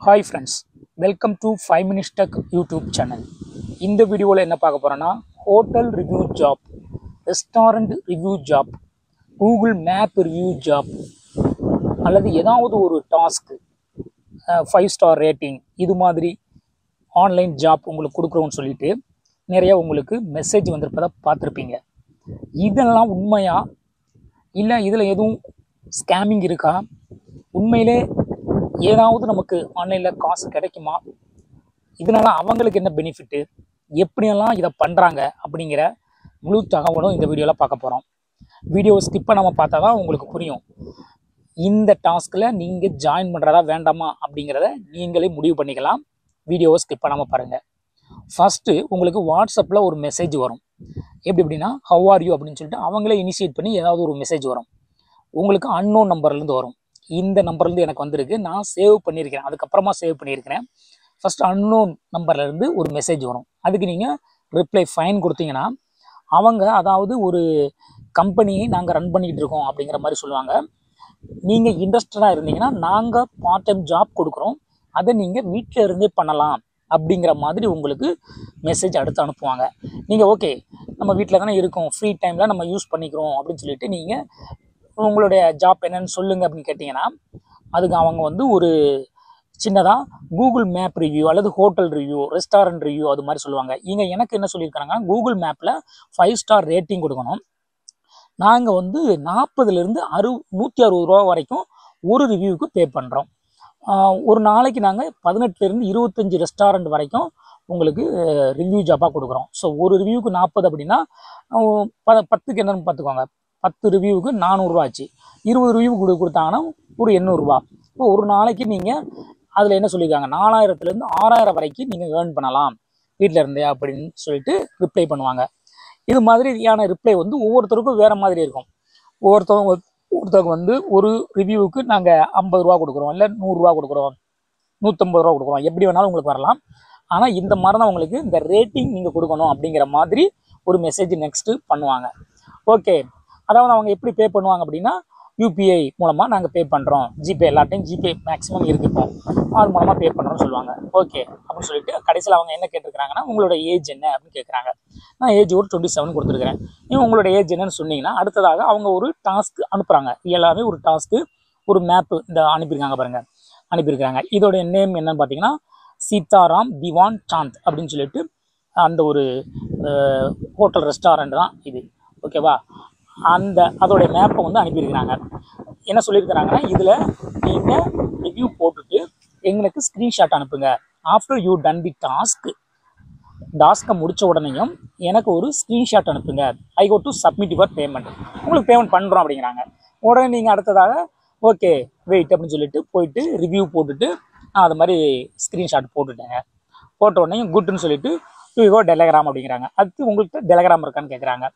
Hi friends, welcome to 5 Minutes Tech YouTube channel. இந்த வீடியோவில் என்ன பார்க்க போகிறோன்னா hotel review job, restaurant review job, Google map review job அல்லது ஏதாவது ஒரு டாஸ்க்கு 5 ஸ்டார் ரேட்டிங் இது மாதிரி ஆன்லைன் ஜாப் உங்களுக்கு கொடுக்குறோன்னு சொல்லிட்டு நிறைய உங்களுக்கு மெசேஜ் வந்திருப்பதை பார்த்துருப்பீங்க. இதெல்லாம் உண்மையா இல்லை இதில் எதுவும் ஸ்கேமிங் இருக்கா, உண்மையிலே ஏதாவது நமக்கு ஆன்லைனில் காசு கிடைக்குமா, இதனால் அவங்களுக்கு என்ன பெனிஃபிட்டு, எப்படியெல்லாம் இதை பண்ணுறாங்க அப்படிங்கிற முழு தகவலும் இந்த வீடியோவில் பார்க்க போகிறோம். வீடியோவை ஸ்கிப் பண்ணாமல் பார்த்தா தான் உங்களுக்கு புரியும். இந்த டாஸ்கில் நீங்கள் ஜாயின் பண்ணுறதா வேண்டாமா அப்படிங்கிறத நீங்களே முடிவு பண்ணிக்கலாம். வீடியோவை ஸ்கிப் பண்ணாமல் பாருங்கள். ஃபஸ்ட்டு உங்களுக்கு வாட்ஸ்அப்பில் ஒரு மெசேஜ் வரும். எப்படின்னா ஹவ் ஆர் யூ அப்படின்னு சொல்லிட்டு அவங்களே இனிஷியேட் பண்ணி ஏதாவது ஒரு மெசேஜ் வரும். உங்களுக்கு அன்னோன் நம்பர்லேருந்து வரும். இந்த நம்பர்லேருந்து எனக்கு வந்திருக்கு, நான் சேவ் பண்ணியிருக்கிறேன், அதுக்கப்புறமா சேவ் பண்ணியிருக்கிறேன். ஃபஸ்ட் அன்னோன் நம்பர்லேருந்து ஒரு மெசேஜ் வரும். அதுக்கு நீங்கள் ரிப்ளை ஃபைன் கொடுத்தீங்கன்னா அவங்க அதாவது ஒரு கம்பெனியை நாங்கள் ரன் பண்ணிக்கிட்டு இருக்கோம் அப்படிங்கிற மாதிரி சொல்லுவாங்க. நீங்கள் இன்ட்ரெஸ்டடாக இருந்தீங்கன்னா நாங்கள் பார்ட் டைம் ஜாப் கொடுக்குறோம், அதை நீங்கள் வீட்டில் இருந்தே பண்ணலாம் அப்படிங்கிற மாதிரி உங்களுக்கு மெசேஜ் அடுத்து அனுப்புவாங்க. நீங்கள் ஓகே நம்ம வீட்டில் தானே இருக்கோம், ஃப்ரீ டைமில் நம்ம யூஸ் பண்ணிக்கிறோம் அப்படின்னு சொல்லிட்டு நீங்கள் உங்களுடைய ஜாப் என்னன்னு சொல்லுங்கள் அப்படின்னு கேட்டிங்கன்னா அதுக்கு அவங்க வந்து ஒரு சின்னதாக கூகுள் மேப் ரிவ்யூ அல்லது ஹோட்டல் ரிவ்யூ, ரெஸ்டாரண்ட் ரிவ்யூ அது மாதிரி சொல்லுவாங்க. இங்கே எனக்கு என்ன சொல்லியிருக்காங்க, கூகுள் மேப்பில் 5 ஸ்டார் ரேட்டிங் கொடுக்கணும், நாங்கள் வந்து 40லேருந்து 160 ரூபா வரைக்கும் ஒரு ரிவ்யூவுக்கு பே பண்ணுறோம், ஒரு நாளைக்கு நாங்கள் 18லேருந்து 25 ரெஸ்டாரண்ட் வரைக்கும் உங்களுக்கு ரிவ்யூ ஜாப்பாக கொடுக்குறோம். ஸோ ஒரு ரிவ்யூவுக்கு 40 அப்படின்னா 10க்கு என்னன்னு பார்த்துக்கோங்க, 10 ரிவ்யூவுக்கு 400 ரூபா ஆச்சு. 20 ரிவ்யூ கொடுத்தாங்கன்னா ஒரு 800 ரூபா. இப்போ ஒரு நாளைக்கு நீங்கள் அதில் என்ன சொல்லியிருக்காங்க, 4000லேருந்து 6000 வரைக்கும் நீங்கள் ஏர்ன் பண்ணலாம் வீட்டில் இருந்தே அப்படின்னு சொல்லிட்டு ரிப்ளை பண்ணுவாங்க. இது மாதிரியான ரிப்ளை வந்து ஒவ்வொருத்தருக்கும் வேறு மாதிரி இருக்கும். ஒருத்தவங்க வந்து ஒரு ரிவ்யூவுக்கு நாங்கள் 50 ரூபா கொடுக்குறோம், இல்லை 100 ரூபா கொடுக்குறோம், 150 ரூபா கொடுக்குறோம், எப்படி வேணாலும் உங்களுக்கு வரலாம். ஆனால் இந்த மாதிரி தான் உங்களுக்கு இந்த ரேட்டிங் நீங்கள் கொடுக்கணும் அப்படிங்கிற மாதிரி ஒரு மெசேஜ் நெக்ஸ்ட்டு பண்ணுவாங்க. ஓகே, அதாவது அவங்க எப்படி பே பண்ணுவாங்க அப்படின்னா யூபிஐ மூலமாக நாங்கள் பே பண்ணுறோம், ஜிபே எல்லா டைம் ஜிபே மேக்ஸிமம் இருக்குப்போம், அது மூலமாக பே பண்ணுறோன்னு சொல்லுவாங்க. ஓகே அப்படின்னு சொல்லிட்டு கடைசியில் அவங்க என்ன கேட்டிருக்கிறாங்கன்னா உங்களோட ஏஜ் என்ன அப்படின்னு கேட்குறாங்க. நான் ஏஜ் ஒரு 27 கொடுத்துருக்கிறேன். நீங்கள் உங்களோட ஏஜ் என்னன்னு சொன்னீங்கன்னா அடுத்ததாக அவங்க ஒரு டாஸ்க்கு அனுப்புகிறாங்க. எல்லாமே ஒரு டாஸ்க்கு, ஒரு மேப்பு இந்த அனுப்பியிருக்காங்க. இதோடைய நேம் என்னன்னு பார்த்தீங்கன்னா சீதாராம் திவான் சாந்த் அப்படின்னு சொல்லிட்டு அந்த ஒரு ஹோட்டல் ரெஸ்டாரண்ட் தான் இது. ஓகேவா, அதோடைய மேப்பை வந்து அனுப்பியிருக்கிறாங்க. என்ன சொல்லியிருக்கிறாங்கன்னா இதில் நீங்கள் ரிவ்யூ போட்டுட்டு எங்களுக்கு ஸ்க்ரீன்ஷாட் அனுப்புங்க. ஆஃப்டர் யூ டன் தி டாஸ்க்கை முடித்த உடனேயும் எனக்கு ஒரு ஸ்க்ரீன்ஷாட் அனுப்புங்க. I go to submit your payment, உங்களுக்கு பேமெண்ட் பண்ணுறோம் அப்படிங்கிறாங்க. உடனே நீங்கள் அடுத்ததாக ஓகே வெயிட் அப்படின்னு சொல்லிட்டு போயிட்டு ரிவ்யூ போட்டுட்டு நான் அது மாதிரி ஸ்க்ரீன்ஷாட் போட்டுட்டேங்க. போட்ட உடனே குட்னு சொல்லிட்டு யூ டெலகிராம் அப்படிங்கிறாங்க. அடுத்து உங்கள்கிட்ட டெலகிராம் இருக்கான்னு கேட்குறாங்க.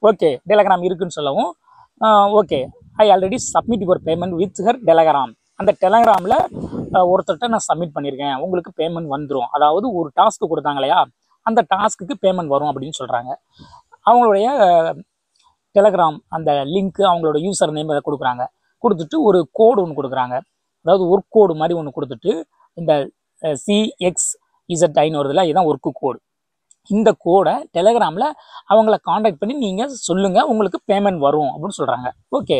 ஓகே டெலகிராம் இருக்குன்னு சொல்லவும் okay I already submit your payment with her Telegram, அந்த டெலகிராமில் ஒருத்தர்கிட்ட நான் சப்மிட் பண்ணியிருக்கேன், உங்களுக்கு பேமெண்ட் வந்துடும். அதாவது ஒரு டாஸ்க்கு கொடுத்தாங்க இல்லையா, அந்த டாஸ்க்குக்கு பேமெண்ட் வரும் அப்படின்னு சொல்கிறாங்க. அவங்களுடைய டெலகிராம் அந்த லிங்க்கு அவங்களோட யூசர் நேம் அதை கொடுக்குறாங்க. கொடுத்துட்டு ஒரு கோடு ஒன்று கொடுக்குறாங்க, அதாவது ஒர்க் கோடு மாதிரி ஒன்று கொடுத்துட்டு இந்த CXZ வருதுல, இதுதான் ஒர்க்கு கோடு. இந்த கோடை டெலகிராமில் அவங்கள காண்டாக்ட் பண்ணி நீங்கள் சொல்லுங்கள், உங்களுக்கு பேமெண்ட் வரும் அப்படின்னு சொல்கிறாங்க. ஓகே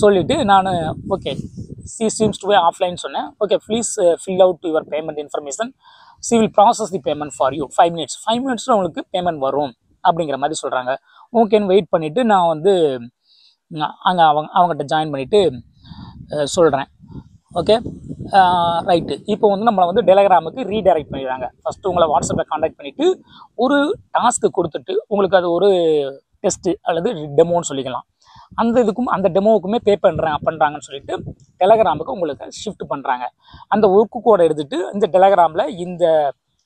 சொல்லிவிட்டு நான் okay she seems to be offline சொன்னேன். Okay please fill out your payment information, she will process the payment for you 5 மினிட்ஸில் உங்களுக்கு பேமெண்ட் வரும் அப்படிங்கிற மாதிரி சொல்கிறாங்க. ஓகேன்னு வெயிட் பண்ணிவிட்டு நான் வந்து அங்கே அவங்ககிட்ட ஜாயின் பண்ணிவிட்டு சொல்கிறேன். ஓகே ரைட்டு, இப்போ வந்து நம்மளை வந்து டெலகிராமுக்கு ரீடைரக்ட் பண்ணிடுறாங்க. ஃபஸ்ட்டு உங்களை வாட்ஸ்அப்பில் காண்டாக்ட் பண்ணிவிட்டு ஒரு டாஸ்க்கு கொடுத்துட்டு உங்களுக்கு அது ஒரு டெஸ்ட்டு அல்லது டெமோன்னு சொல்லிக்கலாம். அந்த டெமோவுக்குமே பே பண்ணுறாங்கன்னு சொல்லிட்டு டெலகிராமுக்கு உங்களுக்கு ஷிஃப்ட் பண்ணுறாங்க. அந்த ஒர்க்கு கோடை எடுத்துகிட்டு இந்த டெலகிராமில் இந்த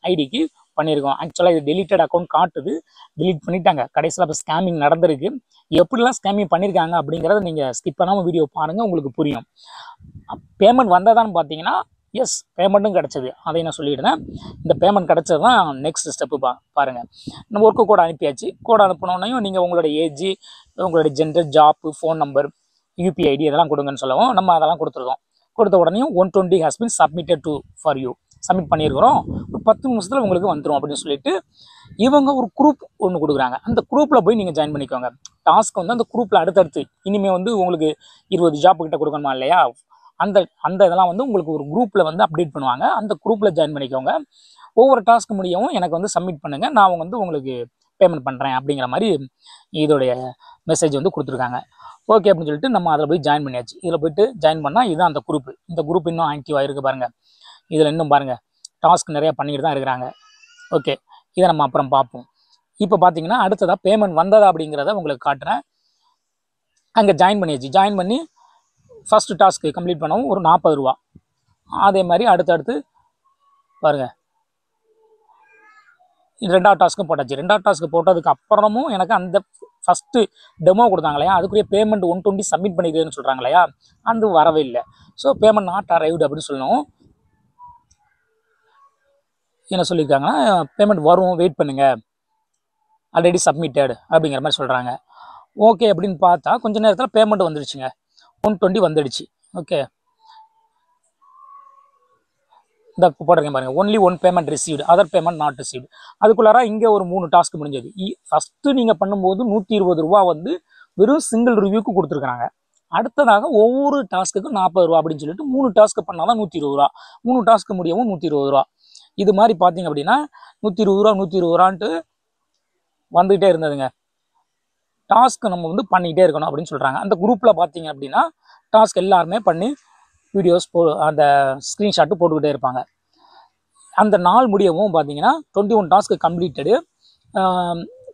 ஐடிக்கு பண்ணியிருக்கோம். ஆக்சுவலாக இது டெலிட்டட் அக்கௌண்ட் காட்டுது, டெலிட் பண்ணிட்டாங்க. கடைசியில் அப்போ ஸ்கேமிங் நடந்திருக்கு. எப்படிலாம் ஸ்கேமிங் பண்ணியிருக்காங்க அப்படிங்கிறத நீங்கள் ஸ்கிப் பண்ணாமல் வீடியோ பாருங்கள், உங்களுக்கு புரியும். பேமெண்ட் வந்ததான்னு பார்த்தீங்கன்னா எஸ் பேமெண்ட்டும் கிடச்சிது, அதை நான் சொல்லிவிடுறேன். இந்த பேமெண்ட் கிடச்சது தான் நெக்ஸ்ட் ஸ்டெப்பு பாருங்கள். நம்ம ஒர்க்கு கோடை அனுப்பியாச்சு. கோடை அனுப்பினோன்னையும் நீங்கள் உங்களோட ஏஜ், உங்களோட gender, job, phone number, UPI ID இதெல்லாம் கொடுங்கன்னு சொல்லவும் நம்ம அதெல்லாம் கொடுத்துருக்கோம். கொடுத்த உடனே 120 has been submitted to for you, submit பண்ணியிருக்கிறோம், ஒரு 10 நிமிஷத்தில் உங்களுக்கு வந்துடும் அப்படின்னு சொல்லிட்டு இவங்க ஒரு குரூப் ஒன்று கொடுக்குறாங்க. அந்த குரூப்பில் போய் நீங்கள் ஜாயின் பண்ணிக்கோங்க. டாஸ்க் வந்து அந்த குரூப்பில் அடுத்தடுத்து இனிமேல் வந்து உங்களுக்கு 20 ஜாப் கிட்ட கொடுக்கணுமா இல்லையா, அந்த அந்த இதெல்லாம் வந்து உங்களுக்கு ஒரு குரூப்பில் வந்து அப்டேட் பண்ணுவாங்க. அந்த குரூப்பில் ஜாயின் பண்ணிக்கோங்க. ஒவ்வொரு டாஸ்க் முடியவும் எனக்கு வந்து சப்மிட் பண்ணுங்கள், நான் வந்து உங்களுக்கு பேமெண்ட் பண்ணுறேன் அப்படிங்கிற மாதிரி இதோடைய மெசேஜ் வந்து கொடுத்துருக்காங்க. ஓகே அப்படின்னு சொல்லிட்டு நம்ம அதில் போய் ஜாயின் பண்ணியாச்சு. இதில் போய்ட்டு ஜாயின் பண்ணால் இதுதான் அந்த குரூப். இந்த குரூப் இன்னும் ஆக்டிவாக இருக்குது பாருங்கள். இதில் இன்னும் பாருங்கள் டாஸ்க் நிறையா பண்ணிட்டு தான் இருக்கிறாங்க. ஓகே, இதை நம்ம அப்புறம் பார்ப்போம். இப்போ பார்த்தீங்கன்னா அடுத்ததாக பேமெண்ட் வந்ததா அப்படிங்கிறத உங்களுக்கு காட்டுறேன். அங்கே ஜாயின் பண்ணியாச்சு. ஜாயின் பண்ணி ஃபஸ்ட்டு டாஸ்க்கு கம்ப்ளீட் பண்ணவும் ஒரு 40 ரூபா. அதே மாதிரி அடுத்தடுத்து பாருங்கள் ரெண்டாவது டாஸ்க்கும் போட்டாச்சு. ரெண்டாவது டாஸ்க்கு போட்டதுக்கு அப்புறமும் எனக்கு அந்த ஃபஸ்ட்டு டெமோ கொடுத்தாங்க இல்லையா, அதுக்குரிய பேமெண்ட் 120 சப்மிட் பண்ணிக்கிறேன்னு சொல்கிறாங்க இல்லையா, அது வரவே இல்லை. ஸோ பேமெண்ட் நாட் அரைவ்டு அப்படின்னு சொல்லணும். என்ன சொல்லியிருக்காங்கன்னா பேமெண்ட் வரும், வெயிட் பண்ணுங்கள், ஆல்ரெடி சப்மிட்டட் அப்படிங்கிற மாதிரி சொல்கிறாங்க. ஓகே அப்படின்னு பார்த்தா கொஞ்சம் நேரத்தில் பேமெண்ட் வந்துடுச்சுங்க. 120 வந்துடுச்சு. ஓகே, இந்த போட்டிருக்கேன் பாருங்கள், only 1 payment received, other payment not received. அதுக்குள்ளார இங்கே ஒரு 3 டாஸ்க் முடிஞ்சது. ஃபஸ்ட்டு நீங்கள் பண்ணும்போது 120 ரூபா வந்து வெறும் சிங்கிள் ரிவ்யூக்கு கொடுத்துருக்குறாங்க. அடுத்ததாக ஒவ்வொரு டாஸ்க்குக்கும் 40 ரூபா அப்படின்னு சொல்லிட்டு 3 டாஸ்க்கு பண்ணால் தான் 120 ரூபா, 3 டாஸ்க்கு முடியவும் 120 ரூபா. இது மாதிரி பார்த்தீங்க அப்படின்னா 120 ரூபா 120 ரூபான்ட்டு வந்துகிட்டே இருந்ததுங்க. டாஸ்க்கு நம்ம வந்து பண்ணிக்கிட்டே இருக்கணும் அப்படின்னு சொல்கிறாங்க. அந்த குரூப்பில் பார்த்தீங்க அப்படின்னா டாஸ்க் எல்லாருமே பண்ணி வீடியோஸ் அந்த ஸ்க்ரீன்ஷாட்டு போட்டுக்கிட்டே இருப்பாங்க. அந்த நாள் முடியவும் பார்த்தீங்கன்னா 21 டாஸ்க்கு கம்ப்ளீட்டடு,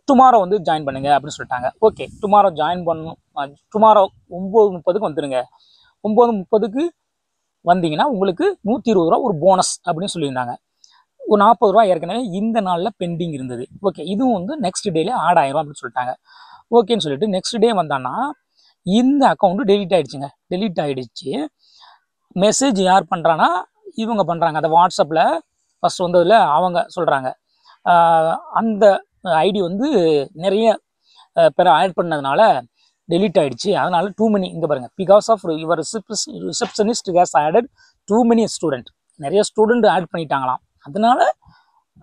டுமாரோ வந்து ஜாயின் பண்ணுங்க அப்படின்னு சொல்லிட்டாங்க. ஓகே, டுமாரோ ஜாயின் பண்ணணும். டுமாரோ 9:30க்கு வந்துடுங்க. 9:30க்கு வந்தீங்கன்னா உங்களுக்கு 120 ரூபா ஒரு போனஸ் அப்படின்னு சொல்லியிருந்தாங்க. ஒரு 40 ரூபா ஏற்கனவே இந்த நாளில் பெண்டிங் இருந்தது. ஓகே, இதுவும் வந்து நெக்ஸ்ட் டேலே ஆட் ஆயிரும் அப்படின்னு சொல்லிட்டாங்க. ஓகேன்னு சொல்லிட்டு நெக்ஸ்ட் டே வந்தான்னா இந்த அக்கௌண்ட்டு டெலீட் ஆகிடுச்சுங்க. டெலீட் ஆகிடுச்சு. மெசேஜ் யார் பண்ணுறான்னா இவங்க பண்ணுறாங்க. அந்த வாட்ஸ்அப்பில் ஃபஸ்ட் வந்ததில் அவங்க சொல்கிறாங்க அந்த ஐடி வந்து நிறைய பேரை ஆட் பண்ணதுனால டெலீட் ஆகிடுச்சு. அதனால் டூ மெனி, இங்கே பாருங்கள், because of your receptionist has added too many student, நிறைய ஸ்டூடெண்ட் ஆட் பண்ணிட்டாங்களாம். அதனால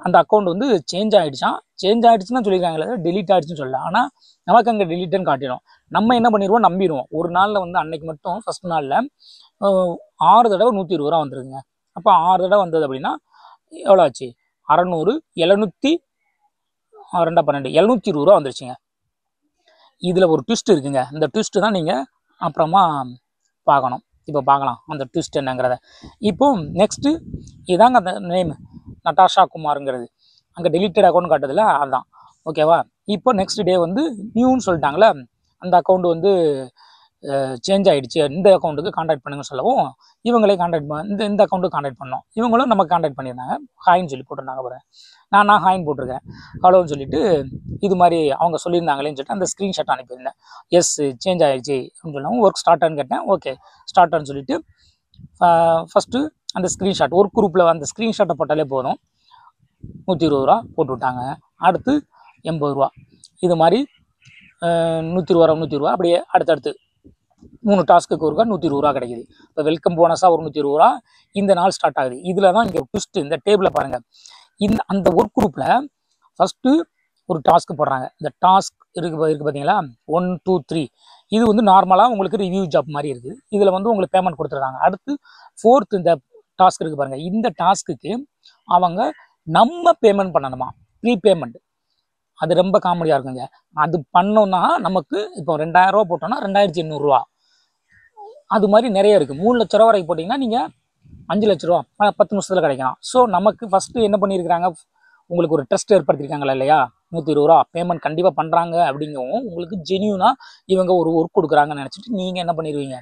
அந்த அக்கௌண்ட் வந்து சேஞ்ச் ஆகிடுச்சான். சேஞ்ச் ஆகிடுச்சுன்னு சொல்லியிருக்காங்களே, டெலீட் ஆகிடுச்சுன்னு சொல்லல. ஆனால் நமக்கு அங்கே டெலீட்டுன்னு காட்டிடும். நம்ம என்ன பண்ணிடுவோம், நம்பிடுவோம். ஒரு நாளில் வந்து அன்னைக்கு மட்டும் ஃபஸ்ட் நாளில் 6 தடவை 120 ரூபா வந்துருக்குங்க. அப்போ 6 தடவை வந்தது அப்படின்னா எவ்வளோ ஆச்சு, 600, 700, 212, 720 ரூபா வந்துருச்சுங்க. இதில் ஒரு ட்விஸ்ட் இருக்குங்க. இந்த ட்விஸ்ட்டு தான் நீங்கள் அப்புறமா பார்க்கணும். இப்போ பார்க்கலாம் அந்த ட்விஸ்ட் என்னங்கிறத. இப்போ நெக்ஸ்ட்டு இதாங்க அந்த நேம் நட்டாஷா குமாருங்கிறது. அங்கே டெலிட்டட் அக்கௌண்ட் காட்டுதில்ல, அதுதான். ஓகேவா. இப்போ நெக்ஸ்ட் டே வந்து நியூன்னு சொல்லிட்டாங்களே, அந்த அக்கௌண்ட் வந்து சேஞ்ச் ஆகிடுச்சு, இந்த அக்கௌண்ட்டுக்கு கான்டாக்ட் பண்ணுங்க சொல்லவும் இவங்களே கான்டாக்ட் இந்த அக்கௌண்ட்டுக்கு கான்டாக்ட் பண்ணோம். இவங்களும் நமக்கு கான்டாக்ட் பண்ணியிருந்தாங்க. ஹாய்ன்னு சொல்லி போட்டிருந்தாங்க பாருங்க. நான் ஹாய்ன்னு போட்டிருக்கேன். ஹலோன்னு சொல்லிட்டு இது மாதிரி அவங்க சொல்லியிருந்தாங்களேன்னு சொல்லிட்டு அந்த ஸ்க்ரீன்ஷாட் அனுப்பியிருந்தேன். எஸ் சேஞ்ச் ஆகிடுச்சு அப்படின்னு சொன்னாங்க. ஒர்க் ஸ்டார்ட்டான்னு கேட்டேன். ஓகே ஸ்டார்ட்டான்னு சொல்லிட்டு ஃபஸ்ட்டு அந்த ஸ்க்ரீன்ஷாட் ஒர்க் குரூப்பில் அந்த ஸ்க்ரீன்ஷாட்டை போட்டாலே போதும். 120 ரூபா போட்டு விட்டாங்க. அடுத்து 80 ரூபா. இது மாதிரி 120 ரூபா 120 ரூபா அப்படியே அடுத்தடுத்து 3 டாஸ்க்கு ஒருக்கா 120 ரூபா கிடைக்குது. இப்போ வெல்கம் போனஸாக ஒரு 120 ரூபா இந்த நாள் ஸ்டார்ட் ஆகுது. இதில் தான் இங்கே ட்விஸ்ட்டு. இந்த டேபிளை பாருங்கள். அந்த ஒர்க் குரூப்பில் ஃபஸ்ட்டு ஒரு டாஸ்க்கு போடுறாங்க. இந்த டாஸ்க் இருக்குது பார்த்தீங்களா, 1 2 3. இது வந்து நார்மலாக உங்களுக்கு ரிவ்யூ ஜாப் மாதிரி இருக்குது. இதில் வந்து உங்களுக்கு பேமெண்ட் கொடுத்துருக்காங்க. அடுத்து 4th இந்த டாஸ்க் இருக்குது பாருங்கள். இந்த டாஸ்க்குக்கு அவங்க நம்ம பேமெண்ட் பண்ணணுமா, ப்ரீ பேமெண்ட். அது ரொம்ப காமெடியாக இருக்குங்க. அது பண்ணோன்னா நமக்கு இப்போ 2000 ரூபா போட்டோன்னா 2800 ரூபா. அது மாதிரி நிறைய இருக்குது. 3 லட்ச ரூபா வரைக்கும் போட்டிங்கன்னா நீங்கள் 5 லட்ச ரூபா 10 நிமிஷத்தில் கிடைக்கலாம். ஸோ நமக்கு ஃபஸ்ட்டு என்ன பண்ணியிருக்கிறாங்க, உங்களுக்கு ஒரு ட்ரஸ்ட் ஏற்படுத்தியிருக்காங்களா இல்லையா, 120 ரூபா பேமெண்ட் கண்டிப்பாக பண்ணுறாங்க அப்படிங்கவும் உங்களுக்கு ஜென்யூனாக இவங்க ஒரு ஒர்க் கொடுக்குறாங்கன்னு நினச்சிட்டு நீங்கள் என்ன பண்ணிடுவீங்க,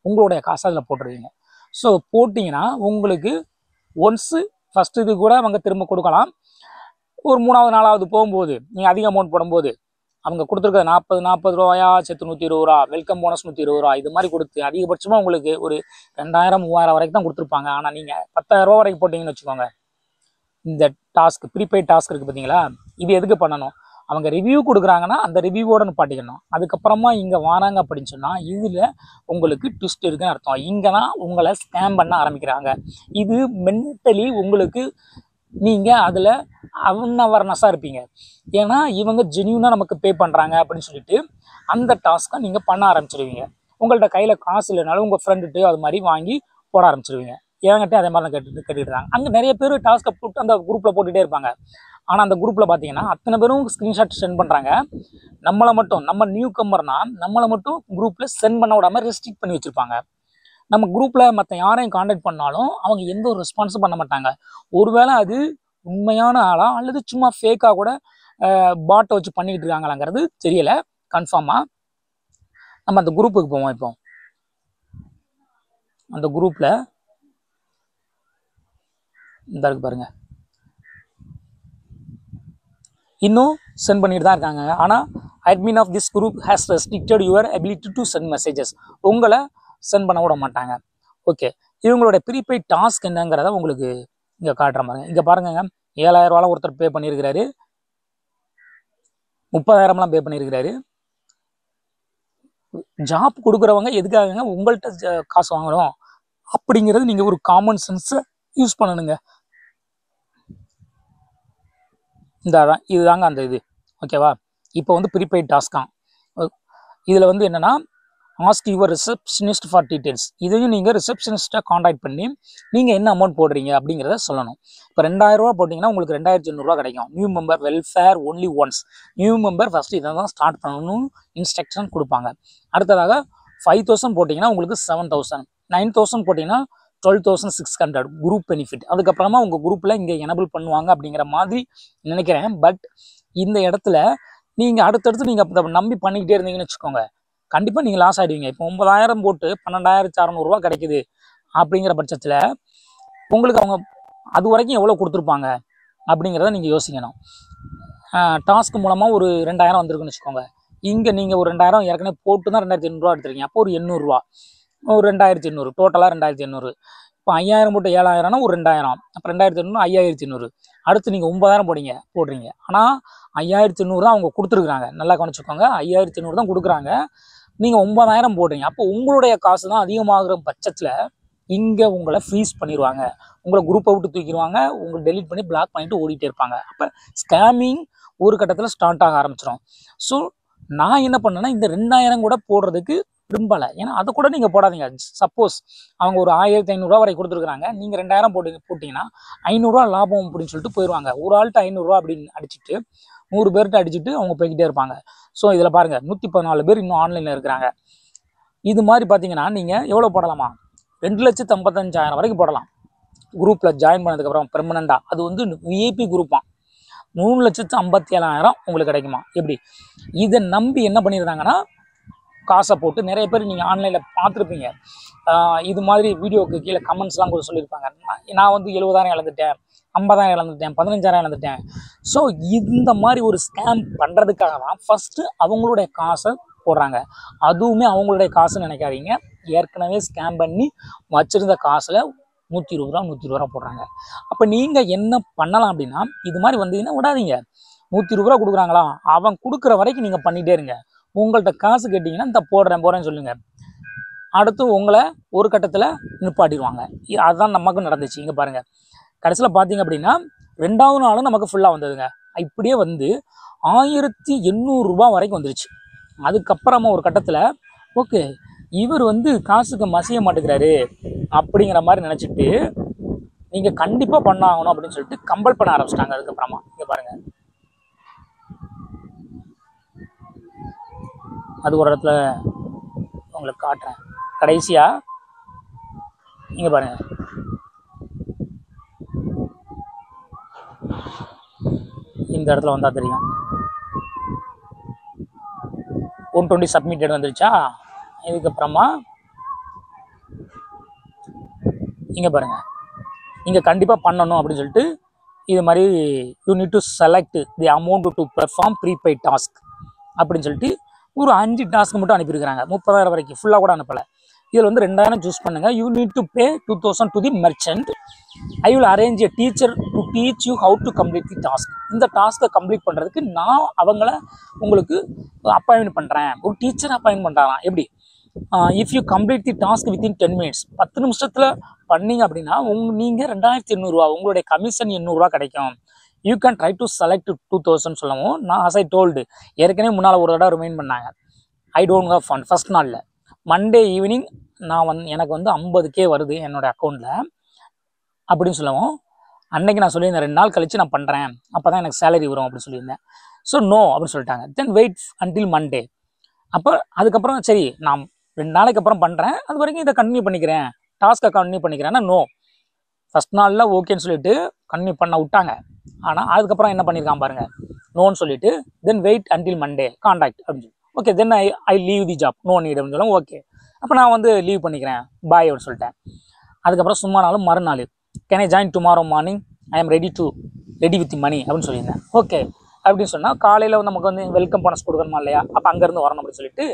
உங்களுடைய காசை அதில் போட்டுருவீங்க. ஸோ போட்டிங்கன்னா உங்களுக்கு ஒன்ஸு ஃபஸ்ட்டு இது கூட அவங்க திரும்ப கொடுக்கலாம். ஒரு 3வது 4வது போகும்போது நீங்கள் அதிக அமௌண்ட் போடும்போது அவங்க கொடுத்துருக்க 40 ரூபாயா சேர்த்து 120 ரூபா, வெல்கம் போனஸ் 120 ரூபா, இது மாதிரி கொடுத்து அதிகபட்சமாக உங்களுக்கு ஒரு 2000 3000 வரைக்கும் தான் கொடுத்துருப்பாங்க. ஆனால் நீங்கள் 10,000 ரூபா வரைக்கும் போட்டிங்கன்னு வச்சுக்கோங்க. இந்த டாஸ்க் ப்ரீபெய்ட் டாஸ்க் இருக்குது பார்த்தீங்களா, இது எதுக்கு பண்ணணும், அவங்க ரிவ்யூ கொடுக்குறாங்கன்னா அந்த ரிவ்யூவோட நிப்பாட்டிக்கணும். அதுக்கப்புறமா இங்கே வராங்க அப்படின்னு சொன்னால் இதில் உங்களுக்கு ட்விஸ்ட் இருக்குன்னு அர்த்தம். இங்கே தான் உங்களை ஸ்கேம் பண்ண ஆரம்பிக்கிறாங்க. இது மென்டலி உங்களுக்கு நீங்கள் அதில் அன்அவேர்னஸாக இருப்பீங்க. ஏன்னா இவங்க ஜென்யூனாக நமக்கு பே பண்ணுறாங்க அப்படின்னு சொல்லிட்டு அந்த டாஸ்க்கை நீங்கள் பண்ண ஆரம்பிச்சிடுவீங்க. உங்கள்கிட்ட கையில் காசு இல்லைனாலும் உங்கள் ஃப்ரெண்டுட்டு அது மாதிரி வாங்கி போட ஆரம்பிச்சிடுவீங்க. என்கிட்ட அதே மாதிரி தான் கேட்டுக்கிட்டாங்க. அங்கே நிறைய பேர் டாஸ்க்கை போட்டு அந்த குரூப்பில் போட்டுகிட்டே இருப்பாங்க. ஆனால் அந்த குரூப்பில் பார்த்தீங்கன்னா அத்தனை பேரும் ஸ்க்ரீன்ஷாட் சென்ட் பண்ணுறாங்க. நம்மளை மட்டும், நம்ம நியூ கம்மர்னா நம்மளை மட்டும் குரூப்பில் சென்ட் பண்ண விடாமல் ரெஸ்ட்ரிக்ட் பண்ணி வச்சுருப்பாங்க. நம்ம குரூப்பில் மற்ற யாரையும் காண்டாக்ட் பண்ணாலும் அவங்க எந்த ஒரு ரெஸ்பான்ஸும் பண்ண மாட்டாங்க. ஒருவேளை அது உண்மையான ஆளா அல்லது சும்மா ஃபேக்காக கூட பாட்டை வச்சு பண்ணிக்கிட்டு இருக்காங்களாங்கிறது தெரியலை கன்ஃபார்மாக. நம்ம அந்த குரூப்புக்கு போவோம். இப்போ அந்த குரூப்பில் இந்த இருக்கு பாருங்க, இன்னும் சென்ட் பண்ணிட்டு தான் இருக்காங்க. ஆனால் admin of this group has restricted your ability to send messages. உங்களை சென்ட் பண்ண விட மாட்டாங்க. ஓகே, இவங்களோட ப்ரீபெய்ட் டாஸ்க் என்னங்கிறத உங்களுக்கு இங்கே காட்டுற மாதிரி. இங்கே பாருங்க, 7,000 ரூபாய் ஒருத்தர் பே பண்ணியிருக்கிறாரு, 30,000 பே பண்ணியிருக்கிறாரு. ஜாப் கொடுக்குறவங்க எதுக்காக உங்கள்கிட்ட காசு வாங்கணும் அப்படிங்கிறது நீங்கள் ஒரு காமன் சென்ஸை யூஸ் பண்ணணுங்க. இதுதாங்க அந்த இது. ஓகேவா? இப்போ வந்து ப்ரீபெய்ட் டாஸ்க்கான். இதில் வந்து என்னென்னா ask your receptionist for details. இதையும் நீங்கள் ரிசப்ஷனிஸ்ட்டை காண்டாக்ட் பண்ணி நீங்கள் என்ன அமௌண்ட் போடுறீங்க அப்படிங்கிறத சொல்லணும். இப்போ 2,000 ரூபா போட்டிங்கன்னா உங்களுக்கு 2,800 ரூபா கிடைக்கும். New member welfare only once. New member first இதை தான் ஸ்டார்ட் பண்ணணும்னு இன்ஸ்ட்ரக்ஷன் கொடுப்பாங்க. அடுத்ததாக 5,000 போட்டிங்கன்னா உங்களுக்கு 7,000, 9,000 போட்டிங்கன்னா 12,600 குரூப் பெனிஃபிட். அதுக்கப்புறமா உங்கள் குரூப்பில் இங்கே எனபிள் பண்ணுவாங்க அப்படிங்கிற மாதிரி நினைக்கிறேன். பட் இந்த இடத்துல நீங்கள் அடுத்தடுத்து நீங்கள் நம்பி பண்ணிக்கிட்டே இருந்தீங்கன்னு வச்சுக்கோங்க, கண்டிப்பாக நீங்கள் லாஸ் ஆகிடுவீங்க. இப்போ 9,000 போட்டு 12,600 ரூபா கிடைக்குது அப்படிங்கிற பட்சத்தில் உங்களுக்கு அவங்க அது வரைக்கும் எவ்வளோ கொடுத்துருப்பாங்க அப்படிங்கிறத நீங்கள் யோசிக்கணும். டாஸ்க் மூலமாக ஒரு 2,000 வந்திருக்குன்னு வச்சுக்கோங்க. இங்கே நீங்கள் ஒரு 2,000 ஏற்கனவே போட்டு தான் 2,800 ரூபா எடுத்துருக்கீங்க. அப்போ ஒரு 800 ரூபா, ஒரு 2,800 டோட்டலாக 2,800. இப்போ 5,000 போட்டு 7,000னா ஒரு 2,000, அப்போ 2,800 5,800. அடுத்து நீங்கள் 9,000 போடுறீங்க. ஆனால் 5,800 தான் அவங்க கொடுத்துருக்குறாங்க. நல்லா கவனிச்சுக்கோங்க, 5,800 தான் கொடுக்குறாங்க. நீங்கள் 9,000 போடுறீங்க. அப்போ உங்களுடைய காசு தான் அதிகமாகிற பட்சத்தில் இங்கே உங்களை ஃப்ரீஸ் பண்ணிடுவாங்க. உங்களை குரூப்பை விட்டு தூக்கிடுவாங்க. உங்களை டெலிட் பண்ணி பிளாக் பண்ணிட்டு ஓடிட்டே இருப்பாங்க. அப்போ ஸ்கேமிங் ஒரு கட்டத்தில் ஸ்டார்ட் ஆக ஆரம்பிச்சிடும். ஸோ நான் என்ன பண்ணேன்னா இந்த 2,000 கூட போடுறதுக்கு விரும்பலை. ஏன்னா அதை கூட நீங்கள் போடாதீங்க. சப்போஸ் அவங்க ஒரு 1,500 ரூபா வரை கொடுத்துருக்குறாங்க, நீங்கள் 2,000 போட்டிங்கன்னா 500 ரூபா லாபம் அப்படின்னு சொல்லிட்டு போயிடுவாங்க. ஒரு ஆள்கிட்ட 500 ரூபா அப்படின்னு அடிச்சுட்டு 100 பேர்கிட்ட அடிச்சுட்டு அவங்க போய்கிட்டே இருப்பாங்க. ஸோ இதில் பாருங்கள், 114 பேர் இன்னும் ஆன்லைனில் இருக்கிறாங்க. இது மாதிரி பார்த்தீங்கன்னா நீங்கள் எவ்வளோ போடலாமா? 2,55,000 வரைக்கும் போடலாம். குரூப்பில் ஜாயின் பண்ணதுக்கப்புறம் பெர்மனண்டாக. அது வந்து விஐபி குரூப்பாக 3,57,000 உங்களுக்கு கிடைக்குமா? எப்படி? இதை நம்பி என்ன பண்ணிடுறாங்கன்னா காசை போட்டு நிறைய பேர் நீங்கள் ஆன்லைனில் பார்த்துருப்பீங்க. இது மாதிரி வீடியோவுக்கு கீழே கமெண்ட்ஸ்லாம் கூட சொல்லியிருப்பாங்க, நான் வந்து 70,000 இழந்துட்டேன், 50,000 இழந்துட்டேன், 15,000 இழந்துட்டேன். ஸோ இந்த மாதிரி ஒரு ஸ்கேம் பண்ணுறதுக்காக தான் ஃபஸ்ட்டு அவங்களுடைய காசை போடுறாங்க. அதுவுமே அவங்களுடைய காசுன்னு நினைக்காதீங்க. ஏற்கனவே ஸ்கேம் பண்ணி வச்சுருந்த காசில் 120 ரூபா 120 ரூபா போடுறாங்க. அப்போ நீங்கள் என்ன பண்ணலாம் அப்படின்னா, இது மாதிரி வந்தீங்கன்னா விடாதீங்க. 120 ரூபா கொடுக்குறாங்களா, அவன் கொடுக்குற வரைக்கும் நீங்கள் பண்ணிகிட்டே இருங்க. உங்கள்கிட்ட காசு கேட்டிங்கன்னா இந்த போடுறேன்னு சொல்லுங்கள். அடுத்து உங்களை ஒரு கட்டத்தில் நிப்பாட்டிடுவாங்க. அதுதான் நமக்கும் நடந்துச்சு. இங்கே பாருங்கள், கடைசியில் பார்த்தீங்க அப்படின்னா 2வது நாளும் நமக்கு ஃபுல்லாக வந்ததுங்க. இப்படியே வந்து 1,800 ரூபா வரைக்கும் வந்துருச்சு. அதுக்கப்புறமா ஒரு கட்டத்தில் ஓகே இவர் வந்து காசுக்கு மசிய மாட்டேங்கிறாரு அப்படிங்கிற மாதிரி நினச்சிட்டு நீங்கள் கண்டிப்பாக பண்ணாகணும் அப்படின்னு சொல்லிட்டு கம்பல் பண்ண ஆரம்பிச்சிட்டாங்க. அதுக்கப்புறமா இங்கே பாருங்கள், அது ஒரு இடத்துல உங்களுக்கு காட்டுறேன். கடைசியாக இங்கே பாருங்கள், இந்த இடத்துல வந்தால் தெரியும் 120 சப்மிட்டட் வந்துருச்சா. இதுக்கப்புறமா இங்கே பாருங்கள், இங்கே கண்டிப்பாக பண்ணணும் அப்படின்னு சொல்லிட்டு இது மாதிரி you need to select the amount to perform prepaid task அப்படின்னு சொல்லிட்டு ஒரு 5 டாஸ்க் மட்டும் அனுப்பியிருக்கிறாங்க. 30,000 வரைக்கும் ஃபுல்லாக கூட அனுப்பலை. இதில் வந்து 2,000 சூஸ் பண்ணுங்கள். You need to pay 2,000 to the merchant. I will arrange a teacher to teach you how to complete the task. இந்த டாஸ்க்கை கம்ப்ளீட் பண்ணுறதுக்கு நான் அவங்கள உங்களுக்கு அப்பாயின்மெண்ட் பண்ணுறேன். ஒரு டீச்சர் அப்பாயின்ட் பண்ணுறாங்க. எப்படி? If you complete the task within 10 minutes, 10 நிமிஷத்தில் பண்ணீங்க அப்படின்னா நீங்கள் 2800 உங்களுடைய கமிஷன் 800 கிடைக்கும். You can try to select 2000 சொல்லவும், நான் as I told ஏற்கனவே முன்னால் ஒரு தடவை ரிமைண்ட் பண்ணாங்க. I don't have fund. First நாளில் மண்டே ஈவினிங் நான் எனக்கு 50K வருது என்னோடய அக்கௌண்ட்டில் அப்படின்னு சொல்லவும், அன்னைக்கு நான் சொல்லியிருந்தேன் 2 நாள் கழித்து நான் பண்ணுறேன், அப்போ தான் எனக்கு சேலரி வரும் அப்படின்னு சொல்லியிருந்தேன். ஸோ நோ அப்படின்னு சொல்லிட்டாங்க. தென் வெயிட் அன்டில் மண்டே. அப்போ அதுக்கப்புறம் சரி நான் 2 நாளைக்கு அப்புறம் பண்ணுறேன், அது வரைக்கும் இதை கண்டினியூ பண்ணிக்கிறேன், டாஸ்க்கை கண்டினியூ பண்ணிக்கிறேன்னா நோ. ஃபஸ்ட் நாளில் ஓகேன்னு சொல்லிட்டு கண்டினியூ பண்ண விட்டாங்க. ஆனால் அதுக்கப்புறம் என்ன பண்ணியிருக்கான் பாருங்கள், நோன்னு சொல்லிட்டு then wait until Monday contact அப்படின்னு சொல்லி, okay then I leave the job, no need அப்படின்னு சொல்லுவோம். ஓகே அப்போ நான் லீவ் பண்ணிக்கிறேன் பாய் அப்படின்னு சொல்லிட்டேன். அதுக்கப்புறம் சும்மா நாளும் மறுநாள் can I join tomorrow morning, I am ready with மணி அப்படின்னு சொல்லியிருந்தேன். ஓகே அப்படின்னு சொன்னால் காலையில் நமக்கு வெல்கம் போனஸ் கொடுக்கணுமா இல்லையா, அப்போ அங்கேருந்து வரணும் அப்படின்னு சொல்லிட்டு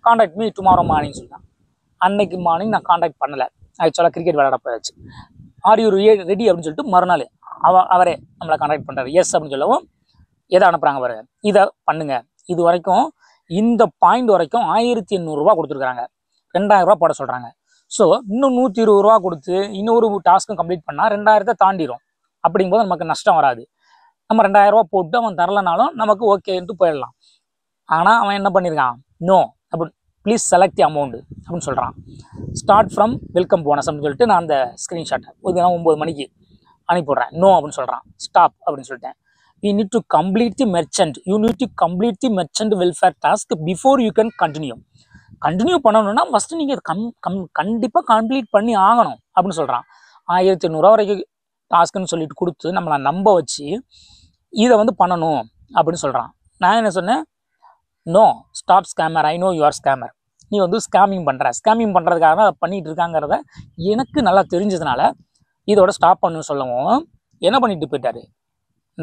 கான்டாக்ட் மீ டுமாரோ மார்னிங் சொல்லிட்டான். அன்னைக்கு மார்னிங் நான் கான்டாக்ட் பண்ணலை, ஆக்சுவலாக கிரிக்கெட் விளையாட போயாச்சு. ஆர் யூ ரெடி அப்படின்னு சொல்லிட்டு மறுநாள் அவரே நம்மளை கான்டாக்ட் பண்ணுறாரு. எஸ் அப்படின்னு சொல்லவும் எதை அனுப்புகிறாங்க பாருங்க, இதை பண்ணுங்க. இது வரைக்கும் இந்த பாயிண்ட் வரைக்கும் 1800 கொடுத்துருக்குறாங்க, 2000 போட சொல்கிறாங்க. ஸோ இன்னும் 120 கொடுத்து இன்னொரு டாஸ்க்கும் கம்ப்ளீட் பண்ணால் 2000 தாண்டிடும். அப்படிங்கும்போது நமக்கு நஷ்டம் வராது. நம்ம 2000 போட்டு அவன் தரலனாலும் நமக்கு ஓகேன்ட்டு போயிடலாம். ஆனால் அவன் என்ன பண்ணியிருக்கான், நோ அப்படி ப்ளீஸ் செலக்ட் தி அமௌண்ட் அப்படின்னு சொல்கிறான். ஸ்டார்ட் ஃப்ரம் வெல்கம் போனஸ் அப்படின்னு சொல்லிட்டு நான் அந்த ஸ்க்ரீன்ஷாட்டை 9 மணிக்கு அனுப்பிவிட்றேன். நோ அப்படின்னு சொல்கிறான். ஸ்டாப் அப்படின்னு சொல்லிட்டேன். You need to complete the merchant, you need to complete the merchant welfare task before you can continue பண்ணணும்னா ஃபஸ்ட்டு நீங்கள் கண்டிப்பாக கம்ப்ளீட் பண்ணி ஆகணும் அப்படின்னு சொல்கிறான். 1800 வரைக்கும் டாஸ்க்குன்னு சொல்லிட்டு கொடுத்து நம்மளை நம்ப வச்சு இதை பண்ணணும் அப்படின்னு சொல்கிறான். நான் என்ன சொன்னேன், no stop scammer, I know you are scammer. நீ ஸ்கேமிங் பண்ணுறதுக்காக தான் பண்ணிகிட்டு இருக்காங்கிறத எனக்கு நல்லா தெரிஞ்சதுனால இதோட ஸ்டாப் பண்ணுன்னு சொல்லவும் என்ன பண்ணிட்டு போயிட்டாரு,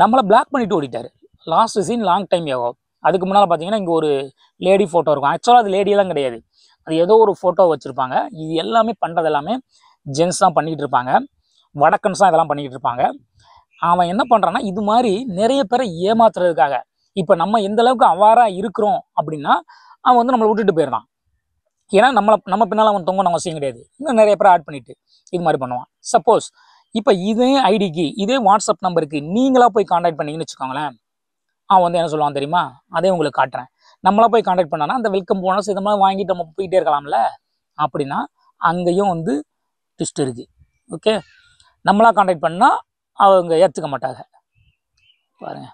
நம்மளை பிளாக் பண்ணிட்டு ஓடிட்டார். லாஸ்ட் சீன் லாங் டைம் ஆகும். அதுக்கு முன்னால் பார்த்தீங்கன்னா இங்கே ஒரு லேடி ஃபோட்டோ இருக்கும். ஆக்சுவலாக அது லேடியெல்லாம் கிடையாது, அது ஏதோ ஒரு ஃபோட்டோ வச்சுருப்பாங்க. இது எல்லாமே பண்ணுறது எல்லாமே ஜென்ஸ் தான் பண்ணிக்கிட்டு இருப்பாங்க, வடக்கன்ஸ் தான் இதெல்லாம் பண்ணிக்கிட்டு இருப்பாங்க. அவன் என்ன பண்ணுறான்னா இது மாதிரி நிறைய பேரை ஏமாத்துறதுக்காக, இப்போ நம்ம எந்த அளவுக்கு அவாராக இருக்கிறோம் அப்படின்னா அவன் நம்மளை விட்டுட்டு போயிடறான். ஏன்னா நம்ம பின்னால் அவன் தொங்கணும் அவசியம் கிடையாது. இன்னும் நிறைய பேரை ஆட் பண்ணிவிட்டு இது மாதிரி பண்ணுவான். சப்போஸ் இப்போ இதே ஐடிக்கு இதே வாட்ஸ்அப் நம்பருக்கு நீங்களாக போய் கான்டாக்ட் பண்ணிங்கன்னு வச்சுக்கோங்களேன், அவன் என்ன சொல்லுவான் தெரியுமா, அதே உங்களுக்கு காட்டுறேன். நம்மளா போய் கான்டாக்ட் பண்ணானா அந்த வெல்கம் போனஸ் இது மாதிரி வாங்கிட்டு நம்ம போயிட்டே இருக்கலாம்ல. அப்படின்னா அங்கேயும் ட்விஸ்ட் இருக்குது. ஓகே, நம்மளா கான்டாக்ட் பண்ணால் அவங்க ஏற்றுக்க மாட்டாங்க பாருங்க.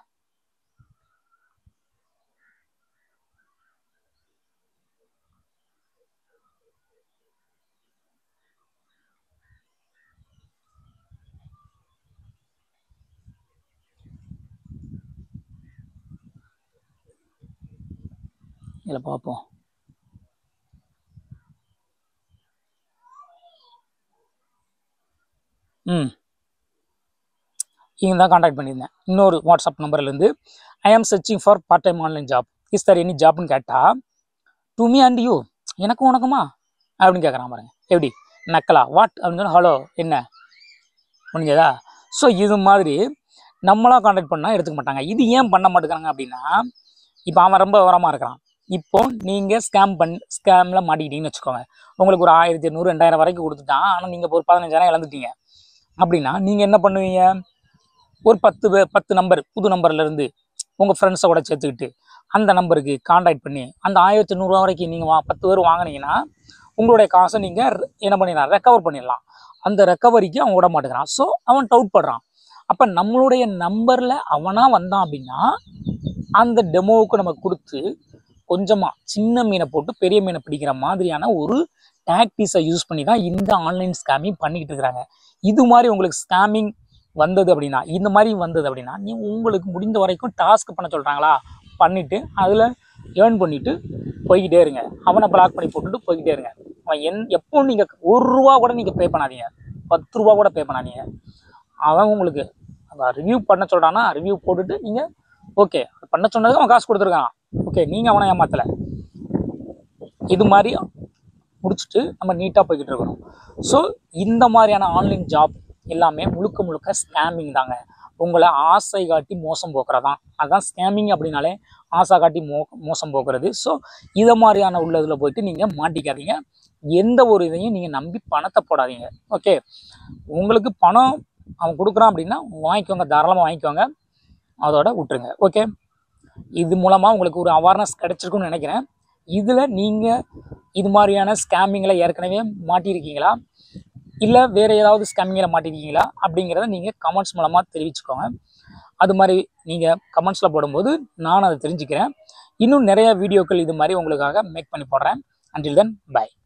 இதில் பார்ப்போம். இங்கே தான் கான்டாக்ட் பண்ணியிருந்தேன் இன்னொரு வாட்ஸ்அப் நம்பர்லேருந்து. I am searching for part time online job, is there any ஜாப்னு கேட்டால் டு மீ அண்ட் யூ, எனக்கும் உனக்குமா அப்படின்னு கேட்குறான் பாருங்க. எப்படி நக்கலா வாட் அப்படின்னு சொன்னால் ஹலோ என்ன முடிஞ்சதா. ஸோ இது மாதிரி நம்மளாம் கான்டாக்ட் பண்ணால் எடுத்துக்க மாட்டாங்க. இது ஏன் பண்ண மாட்டேங்கிறாங்க அப்படின்னா, இப்போ அவன் ரொம்ப விவரமாக இருக்கிறான். இப்போ நீங்கள் ஸ்கேமில் மாட்டிக்கிட்டீங்கன்னு வச்சுக்கோங்க, உங்களுக்கு ஒரு 1800 2000 வரைக்கும் கொடுத்துட்டான். ஆனால் நீங்கள் ஒரு 15000 இழந்துட்டீங்க அப்படின்னா நீங்கள் என்ன பண்ணுவீங்க, ஒரு 10 நம்பர் புது நம்பர்லேருந்து உங்கள் ஃப்ரெண்ட்ஸை கூட சேர்த்துக்கிட்டு அந்த நம்பருக்கு கான்டாக்ட் பண்ணி அந்த 1800 வரைக்கும் நீங்கள் 10 பேர் வாங்கினீங்கன்னா உங்களுடைய காசை நீங்கள் என்ன பண்ணிடலாம், ரெக்கவர் பண்ணிடலாம். அந்த ரெக்கவரிக்கு அவன் விட மாட்டேங்கிறான். ஸோ அவன் டவுட் படுறான். அப்போ நம்மளுடைய நம்பரில் அவனாக வந்தான் அப்படின்னா அந்த டெமோவுக்கு நம்ம கொடுத்து கொஞ்சமாக சின்ன மீனை போட்டு பெரிய மீனை பிடிக்கிற மாதிரியான ஒரு டாக்டிக்ஸை யூஸ் பண்ணி தான் இந்த ஆன்லைன் ஸ்கேமிங் பண்ணிக்கிட்டு இருக்கிறாங்க. இது மாதிரி உங்களுக்கு ஸ்கேமிங் வந்தது அப்படின்னா, இந்த மாதிரி வந்தது அப்படின்னா, உங்களுக்கு முடிந்த வரைக்கும் டாஸ்க் பண்ண சொல்கிறாங்களா பண்ணிவிட்டு அதில் ஏர்ன் பண்ணிவிட்டு போய்கிட்டே இருங்க. அவனை பிளாக் பண்ணி போட்டுட்டு போய்கிட்டே இருங்க. அவன் எப்போ நீங்கள் ₹1 கூட நீங்கள் பே பண்ணாதீங்க, ₹10 கூட பே பண்ணாதீங்க. அவன் உங்களுக்கு ரிவ்யூ பண்ண சொல்கிறான்னா ரிவ்யூ போட்டுட்டு நீங்கள் ஓகே பண்ண சொன்னதுக்கு அவன் காசு கொடுத்துருக்கான், ஓகே நீங்கள் அவனை ஏமாத்தலை. இது மாதிரி முடிச்சுட்டு நம்ம நீட்டாக போய்கிட்டு இருக்கணும். ஸோ இந்த மாதிரியான ஆன்லைன் ஜாப் எல்லாமே முழுக்க முழுக்க ஸ்கேமிங் தாங்க. உங்களை ஆசை காட்டி மோசம் போக்குறதான். அதான் ஸ்கேமிங் அப்படின்னாலே ஆசை காட்டி மோசம் போக்குறது. ஸோ இதை மாதிரியான உள்ளதில் போயிட்டு நீங்கள் மாட்டிக்காதீங்க. எந்த ஒரு இதையும் நீங்கள் நம்பி பணத்தை போடாதீங்க. ஓகே, உங்களுக்கு பணம் அவன் கொடுக்குறான் அப்படின்னா வாங்கிக்கோங்க, தாராளமாக வாங்கிக்கோங்க, அதோட விட்டுருங்க. ஓகே, இது மூலமாக உங்களுக்கு ஒரு அவேர்னஸ் கிடைச்சிருக்குன்னு நினைக்கிறேன். இதில் நீங்கள் இது மாதிரியான ஸ்கேமிங்கில் ஏற்கனவே மாட்டியிருக்கீங்களா, இல்லை வேறு ஏதாவது ஸ்கேமிங்கில் மாட்டிருக்கீங்களா அப்படிங்கிறத நீங்கள் கமெண்ட்ஸ் மூலமாக தெரிவிச்சுக்கோங்க. அது மாதிரி நீங்கள் கமெண்ட்ஸில் போடும்போது நான் அதை தெரிஞ்சுக்கிறேன். இன்னும் நிறைய வீடியோக்கள் இது மாதிரி உங்களுக்காக மேக் பண்ணி போடுறேன். Until then, bye.